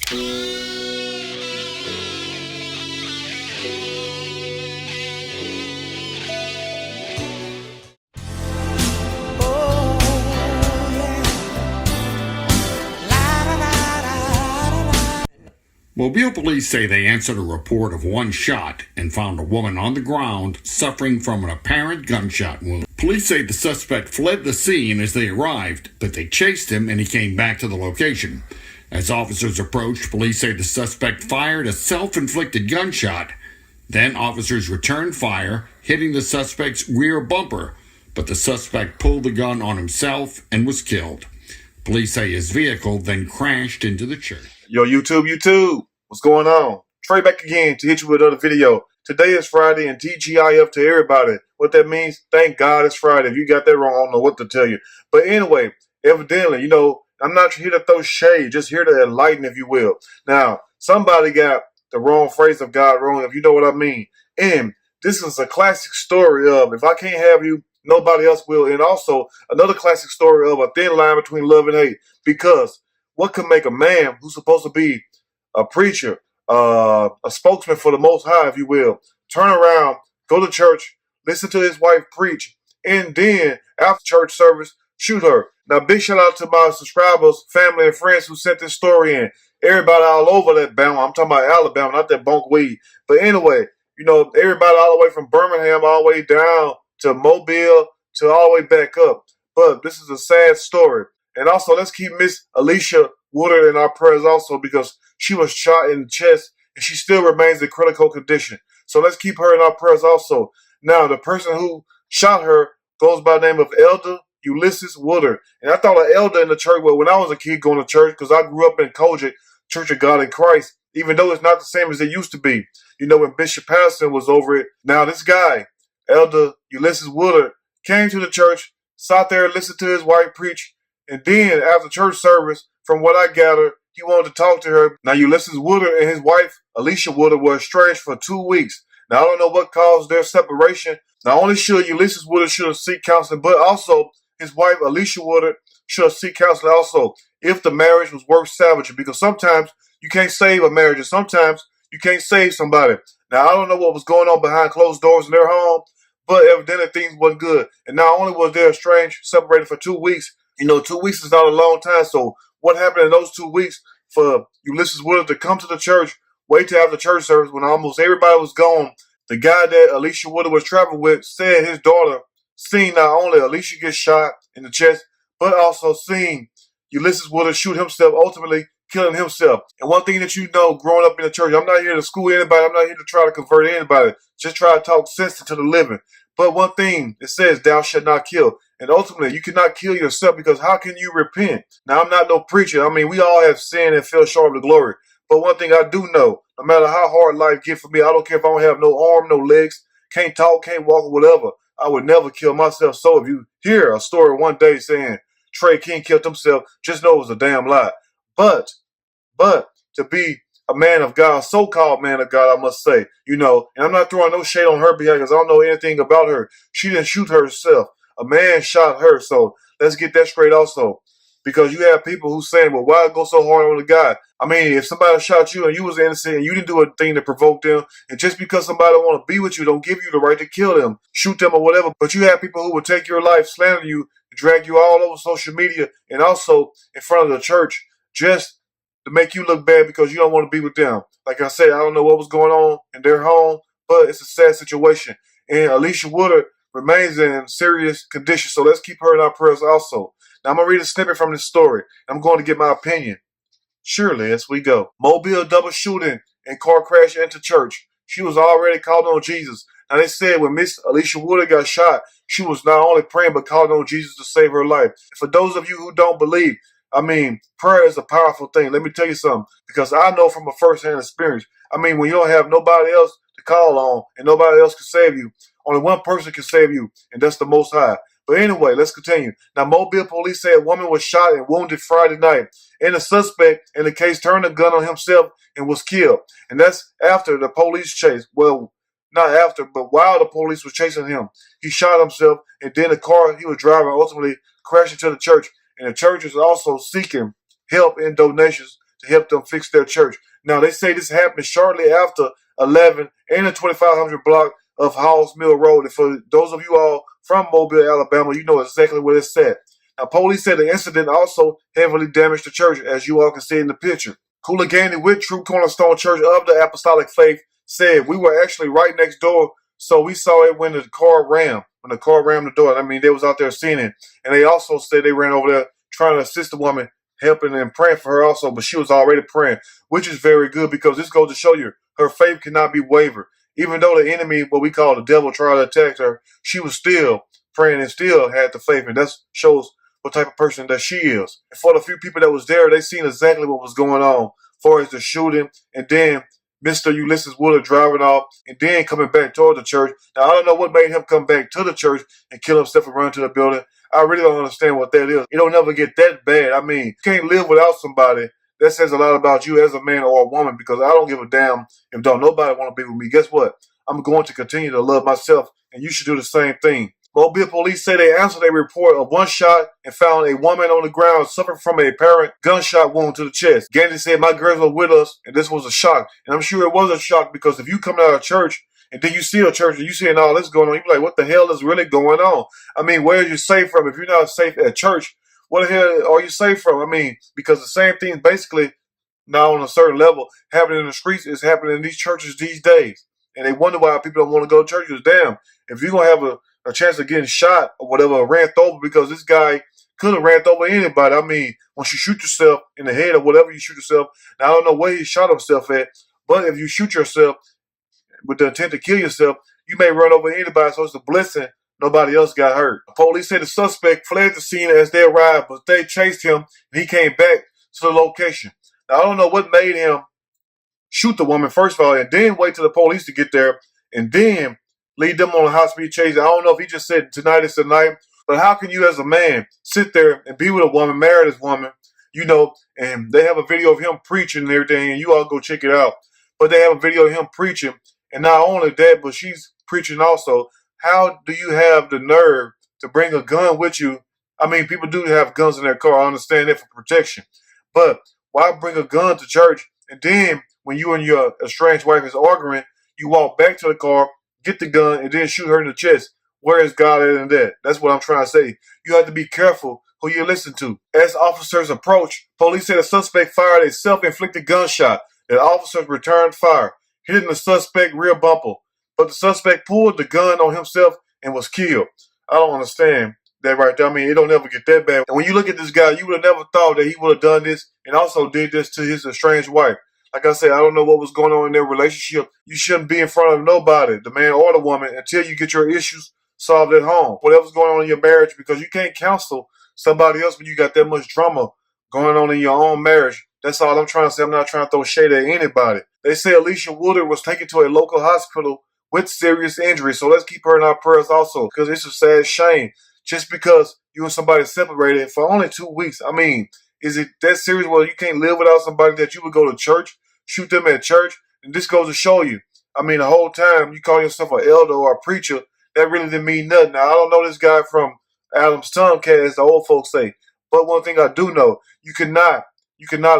Mobile police say they answered a report of one shot and found a woman on the ground suffering from an apparent gunshot wound. Police say the suspect fled the scene as they arrived, but they chased him and he came back to the location. As officers approached, police say the suspect fired a self-inflicted gunshot. Then officers returned fire, hitting the suspect's rear bumper, but the suspect pulled the gun on himself and was killed. Police say his vehicle then crashed into the church. Yo, YouTube, what's going on? Trey back again to hit you with another video. Today is Friday and TGIF to everybody. What that means, thank God it's Friday. If you got that wrong, I don't know what to tell you. But anyway, evidently, I'm not here to throw shade, just here to enlighten, if you will. Now, somebody got the wrong phrase of God wrong, if you know what I mean. And this is a classic story of, if I can't have you, nobody else will. And also, another classic story of a thin line between love and hate. Because what can make a man who's supposed to be a preacher, a spokesman for the Most High, if you will, turn around, go to church, listen to his wife preach, and then after church service, shoot her? Now, big shout out to my subscribers, family, and friends who sent this story in. Everybody all over that Bama. I'm talking about Alabama, not that bunk weed. But anyway, everybody all the way from Birmingham all the way down to Mobile to all the way back up. But this is a sad story. And also, let's keep Miss Alicia Woodard in our prayers also, because she was shot in the chest and she still remains in critical condition. So let's keep her in our prayers also. Now, the person who shot her goes by the name of Elder Ulysses Woodard. And I thought an elder in the church, well, when I was a kid going to church, because I grew up in Kojic, Church of God in Christ, even though it's not the same as it used to be. When Bishop Patterson was over it. Now, this guy, Elder Ulysses Woodard, came to the church, sat there and listened to his wife preach. And then after church service, from what I gathered, he wanted to talk to her. Now, Ulysses Woodard and his wife, Alicia Woodard, were estranged for 2 weeks. Now, I don't know what caused their separation. Not only should Ulysses Woodard should have seek counseling, but also his wife, Alicia Woodard, should have seek counseling also if the marriage was worth salvaging. Because sometimes you can't save a marriage, and sometimes you can't save somebody. Now, I don't know what was going on behind closed doors in their home, but evidently things wasn't good. And not only was they estranged, separated for 2 weeks, 2 weeks is not a long time. So what happened in those 2 weeks for Ulysses Woodard to come to the church, wait till after church service when almost everybody was gone? The guy that Alicia Woodard was traveling with said his daughter seen not only Alicia get shot in the chest, but also seen Ulysses Woodard shoot himself, ultimately killing himself. And one thing that growing up in the church, I'm not here to school anybody. I'm not here to try to convert anybody. Just try to talk sense into the living. But one thing, it says, thou shalt not kill. And ultimately, you cannot kill yourself, because how can you repent? Now, I'm not no preacher. I mean, we all have sinned and fell short of the glory. But one thing I do know, no matter how hard life gets for me, I don't care if I don't have no arm, no legs, can't talk, can't walk, or whatever, I would never kill myself. So if you hear a story one day saying Trey King killed himself, just know it was a damn lie. But to be a man of God, so-called man of God, I must say, and I'm not throwing no shade on her behalf because I don't know anything about her. She didn't shoot herself. A man shot her. So let's get that straight also. Because you have people who saying, well, why go so hard on the guy? I mean, if somebody shot you and you was innocent and you didn't do a thing to provoke them, and just because somebody don't want to be with you, don't give you the right to kill them, shoot them or whatever. But you have people who will take your life, slander you, drag you all over social media and also in front of the church just to make you look bad because you don't want to be with them. Like I said, I don't know what was going on in their home, but it's a sad situation. And Alicia Woodard remains in serious condition, so let's keep her in our prayers also. Now, I'm going to read a snippet from this story. I'm going to get my opinion. Surely, as we go. Mobile double shooting and car crash into church. She was already calling on Jesus. Now, they said when Miss Alicia Woodard got shot, she was not only praying but calling on Jesus to save her life. And for those of you who don't believe, I mean, prayer is a powerful thing. Let me tell you something, because I know from a first-hand experience. I mean, when you don't have nobody else to call on and nobody else can save you, only one person can save you, and that's the Most High. But anyway, let's continue. Now, Mobile police say a woman was shot and wounded Friday night, and the suspect in the case turned a gun on himself and was killed. And that's after the police chase. Well, not after, but while the police were chasing him, he shot himself, and then the car he was driving ultimately crashed into the church. And the church is also seeking help and donations to help them fix their church. Now, they say this happened shortly after 11 and the 2500 block of Halls Mill Road. And for those of you all from Mobile, Alabama, you know exactly where it's at. Now, police said the incident also heavily damaged the church, as you all can see in the picture. Houligani with True Cornerstone Church of the Apostolic Faith said, we were actually right next door, so we saw it when the car rammed. When the car rammed the door, I mean, they was out there seeing it. And they also said they ran over there trying to assist the woman, helping and praying for her also, but she was already praying, which is very good because this goes to show you her faith cannot be wavered. Even though the enemy, what we call the devil, tried to attack her, she was still praying and still had the faith, and that shows what type of person that she is. And for the few people that was there, they seen exactly what was going on as far as the shooting, and then Mr. Ulysses Woodard driving off and then coming back toward the church. Now, I don't know what made him come back to the church and kill himself and run to the building. I really don't understand what that is. It don't never get that bad. I mean, you can't live without somebody. That says a lot about you as a man or a woman, because I don't give a damn if don't nobody want to be with me. Guess what? I'm going to continue to love myself, and you should do the same thing. Mobile police say they answered a report of one shot and found a woman on the ground suffering from a apparent gunshot wound to the chest. Gandy said, my girls were with us, and this was a shock. And I'm sure it was a shock, because if you come out of church and then you see a church and you seeing all this going on, you're like, what the hell is really going on? I mean, where are you safe from? If you're not safe at church, what the hell are you safe from? I mean, because the same thing basically now on a certain level happening in the streets is happening in these churches these days. And they wonder why people don't want to go to churches. Damn, if you're going to have a chance of getting shot or whatever, or ran over, because this guy could have ran over anybody. I mean, once you shoot yourself in the head or whatever you shoot yourself, now I don't know where he shot himself at, but if you shoot yourself with the intent to kill yourself, you may run over anybody, so it's a blessing nobody else got hurt. The police said the suspect fled the scene as they arrived, but they chased him and he came back to the location. Now, I don't know what made him shoot the woman, first of all, and then wait till the police to get there, and then lead them on a high-speed chase. I don't know if he just said tonight is the night, but how can you as a man sit there and be with a woman, marry this woman, you know, and they have a video of him preaching and everything, and you all go check it out. But they have a video of him preaching, and not only that, but she's preaching also. How do you have the nerve to bring a gun with you? I mean, people do have guns in their car. I understand that for protection. But why bring a gun to church, and then when you and your estranged wife is arguing, you walk back to the car, get the gun, and then shoot her in the chest? Where is God at in that? That's what I'm trying to say. You have to be careful who you listen to. As officers approached, police said a suspect fired a self-inflicted gunshot. That officers returned fire, hitting the suspect rear bumper. But the suspect pulled the gun on himself and was killed. I don't understand that right there. I mean, it don't ever get that bad. And when you look at this guy, you would have never thought that he would have done this and also did this to his estranged wife. Like I said, I don't know what was going on in their relationship. You shouldn't be in front of nobody, the man or the woman, until you get your issues solved at home. Whatever's going on in your marriage, because you can't counsel somebody else when you got that much drama going on in your own marriage. That's all I'm trying to say. I'm not trying to throw shade at anybody. They say Alicia Woodard was taken to a local hospital with serious injuries, so let's keep her in our prayers also, because it's a sad shame. Just because you and somebody separated for only 2 weeks, I mean, is it that serious? Well, you can't live without somebody that you would go to church, shoot them at church, and this goes to show you. I mean, the whole time you call yourself an elder or a preacher, that really didn't mean nothing. Now, I don't know this guy from Adam's Tomcat, as the old folks say, but one thing I do know, you cannot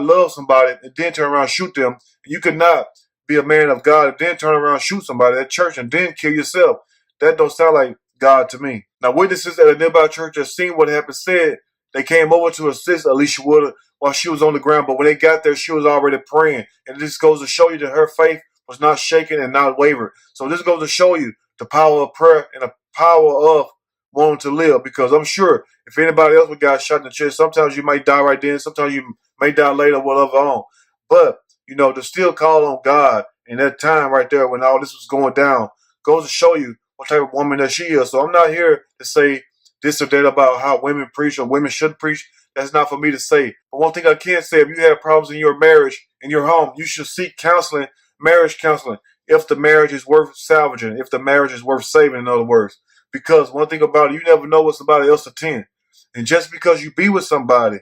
love somebody and then turn around and shoot them. You cannot be a man of God and then turn around and shoot somebody at church and then kill yourself. That don't sound like God to me. Now, witnesses at a nearby church that seen what happened said they came over to assist Alicia Woodard while she was on the ground, but when they got there, she was already praying. And this goes to show you that her faith was not shaken and not wavered. So this goes to show you the power of prayer and the power of wanting to live, because I'm sure if anybody else would got shot in the chest, sometimes you might die right then, sometimes you may die later, whatever on. But, you know, to still call on God in that time right there when all this was going down goes to show you what type of woman that she is. So I'm not here to say this or that about how women preach or women should preach. That's not for me to say. But one thing I can say, if you have problems in your marriage, in your home, you should seek counseling, marriage counseling, if the marriage is worth salvaging, if the marriage is worth saving, in other words. Because one thing about it, you never know what somebody else attend. And just because you be with somebody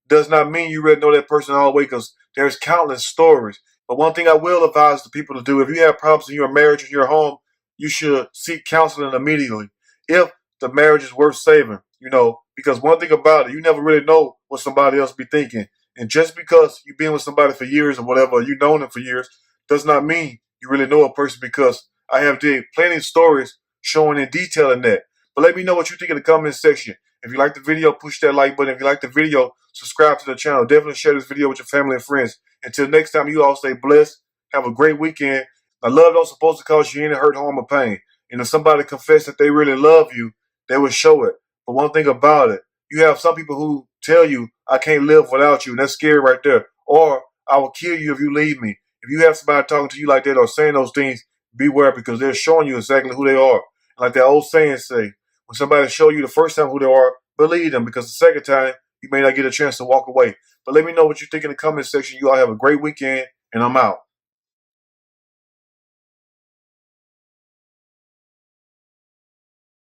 does not mean you really know that person all the way, because there's countless stories. But one thing I will advise the people to do, if you have problems in your marriage, in your home, you should seek counseling immediately. If the marriage is worth saving, you know, because one thing about it, you never really know what somebody else be thinking. And just because you've been with somebody for years or whatever, or you've known them for years, does not mean you really know a person, because I have did plenty of stories showing in detail in that. But let me know what you think in the comment section. If you like the video, push that like button. If you like the video, subscribe to the channel. Definitely share this video with your family and friends. Until next time, you all stay blessed. Have a great weekend. Now, love don't supposed to cause you any hurt, harm, or pain. And if somebody confess that they really love you, they will show it. But one thing about it, you have some people who tell you, I can't live without you. And that's scary right there. Or, I will kill you if you leave me. If you have somebody talking to you like that or saying those things, beware, because they're showing you exactly who they are. Like that old saying say, when somebody show you the first time who they are, believe them, because the second time, you may not get a chance to walk away. But let me know what you think in the comment section. You all have a great weekend, and I'm out.